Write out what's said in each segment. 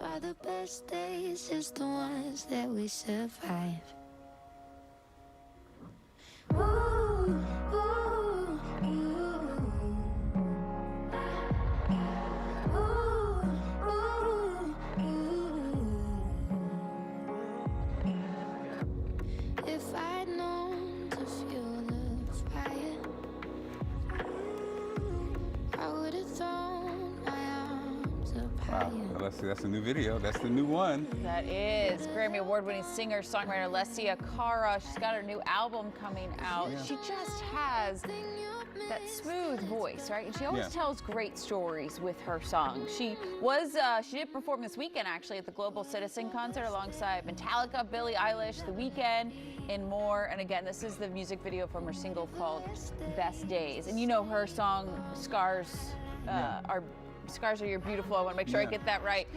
Are the best days just the ones that we survive? Ooh, ooh, ooh. If I'd known to fuel the fire, I would have thrown my arms up Wow, higher. let's see, that's the new video. That's the new one. That is Grammy Award-winning singer, songwriter Alessia Cara. She's got her new album coming out. Yeah. She just has that smooth voice, right? And she always tells great stories with her songs. She did perform this weekend actually at the Global Citizen concert alongside Metallica, Billie Eilish, The Weeknd, and more. And again, this is the music video from her single called Best Days. And you know her song Scars Scars Are Your Beautiful. I want to make sure I get that right.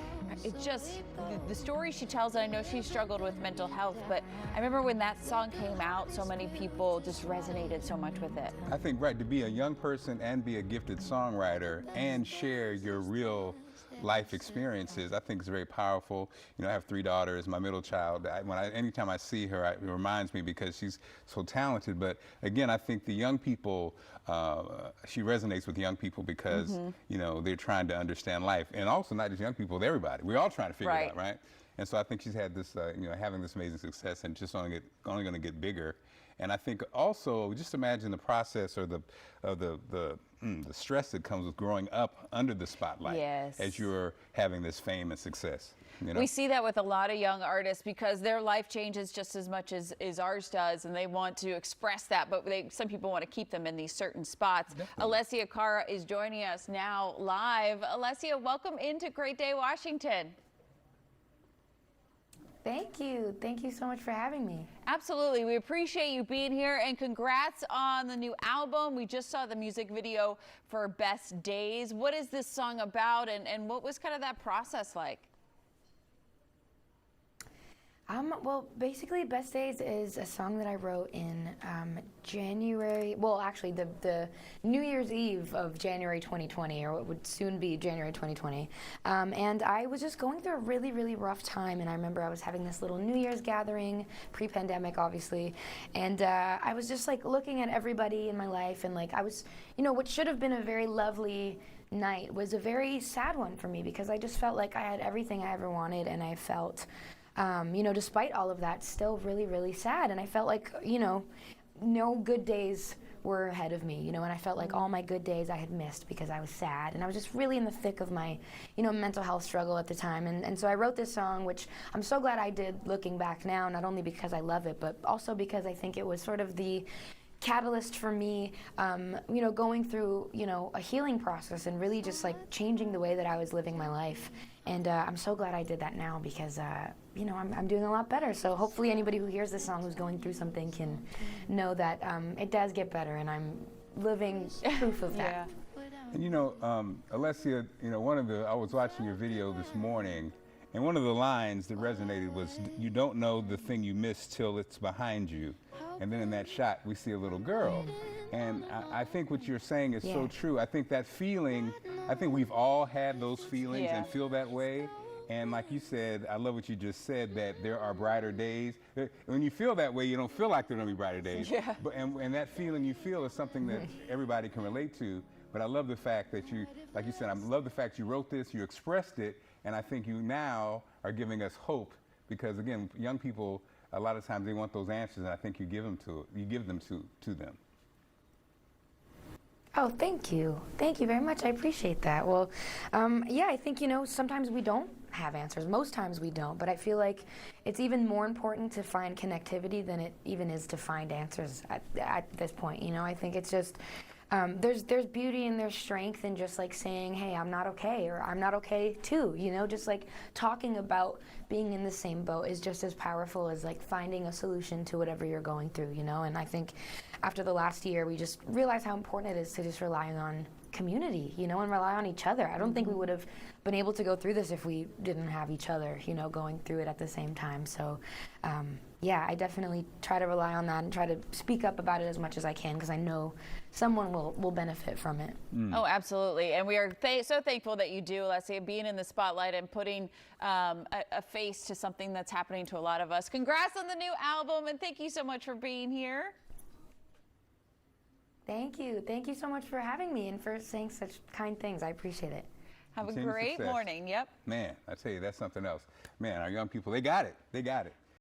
It's just the story she tells, and I know she struggled with mental health, but I remember when that song came out, so many people just resonated so much with it. I think, right, to be a young person and be a gifted songwriter and share your real life experiences, I think is very powerful. You know, I have 3 daughters. My middle child, anytime I see her, it reminds me because she's so talented. But again, I think the young people, she resonates with young people because, you know, they're trying to understand life. And also not just young people, with everybody. We're all trying to figure it out, right? And so I think she's had this, you know, having this amazing success and just only going to get bigger. And I think also, just imagine the process or the stress that comes with growing up under the spotlight as you're having this fame and success. You know? We see that with a lot of young artists because their life changes just as much as ours does, and they want to express that, but some people want to keep them in these certain spots. Definitely. Alessia Cara is joining us now live. Alessia, welcome into Great Day, Washington. Thank you. Thank you so much for having me. Absolutely. We appreciate you being here, and congrats on the new album. We just saw the music video for Best Days. What is this song about, and what was kind of that process like? Well, basically, Best Days is a song that I wrote in January, well, actually, the New Year's Eve of January 2020, or what would soon be January 2020. And I was just going through a really, really rough time, and I remember I was having this little New Year's gathering, pre-pandemic, obviously, and I was just, like, looking at everybody in my life, and, like, I was, you know, what should have been a very lovely night was a very sad one for me, because I just felt like I had everything I ever wanted, and I felt you know, despite all of that, still really, really sad. And I felt like, you know, no good days were ahead of me, you know, and I felt like all my good days I had missed because I was sad. And I was just really in the thick of my, you know, mental health struggle at the time. And so I wrote this song, which I'm so glad I did looking back now, not only because I love it, but also because I think it was sort of the catalyst for me, you know, going through, you know, a healing process and really just like changing the way that I was living my life. And I'm so glad I did that now because, you know, I'm doing a lot better. So hopefully anybody who hears this song who's going through something can know that it does get better, and I'm living proof of that. And you know, Alessia, you know, I was watching your video this morning, and one of the lines that resonated was, "You don't know the thing you missed till it's behind you." And then in that shot, we see a little girl. And I think what you're saying is so true. I think that feeling, I think we've all had those feelings and feel that way. And like you said, I love what you just said, that there are brighter days. When you feel that way, you don't feel like there are going to be brighter days. But, and that feeling you feel is something that everybody can relate to. But I love the fact that you, like you said, I love the fact you wrote this, you expressed it, and I think you now are giving us hope. Because again, young people, a lot of times they want those answers, and I think you give them to them. Oh, thank you. Thank you very much. I appreciate that. Well, yeah, I think, you know, sometimes we don't have answers. Most times we don't, but I feel like it's even more important to find connectivity than it even is to find answers at this point. You know, I think it's just, there's beauty and there's strength in just like saying, hey, I'm not okay, or I'm not okay too. You know, just like talking about being in the same boat is just as powerful as like finding a solution to whatever you're going through, you know. And I think after the last year, we just realized how important it is to just rely on community, you know, and rely on each other. I don't think we would have been able to go through this if we didn't have each other, you know, going through it at the same time. So, yeah, I definitely try to rely on that and try to speak up about it as much as I can, because I know someone will benefit from it. Oh, absolutely. And we are so thankful that you do, Alessia, being in the spotlight and putting a face to something that's happening to a lot of us. Congrats on the new album, and thank you so much for being here. Thank you. Thank you so much for having me and for saying such kind things. I appreciate it. Have a Continued great success. morning. Yep. Man, I tell you, that's something else. Man, our young people, they got it. They got it.